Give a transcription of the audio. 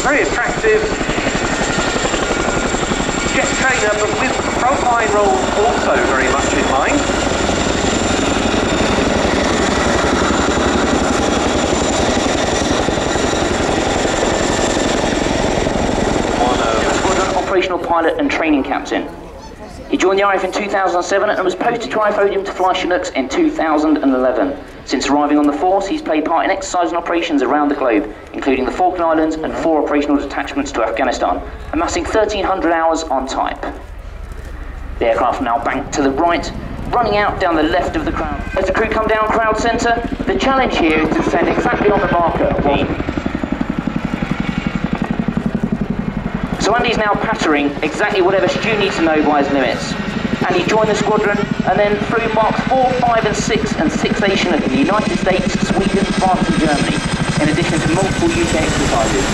very attractive jet trainer, but with frontline roles also very much in mind. Squadron operational pilot and training captain. He joined the RAF in 2007 and was posted to trifodium to fly Chinooks in 2011. Since arriving on the force, he's played part in exercises and operations around the globe, including the Falkland Islands and 4 operational detachments to Afghanistan, amassing 1,300 hours on type. The aircraft now banked to the right, running out down the left of the crowd. As the crew come down crowd centre, the challenge here is to descend exactly on the marker. So Andy's now pattering exactly whatever Stu needs to know by his limits. And he joined the squadron and then flew Marks 4, 5 and 6 and 6A Chinook in the United States, Sweden, France and Germany, in addition to multiple UK exercises.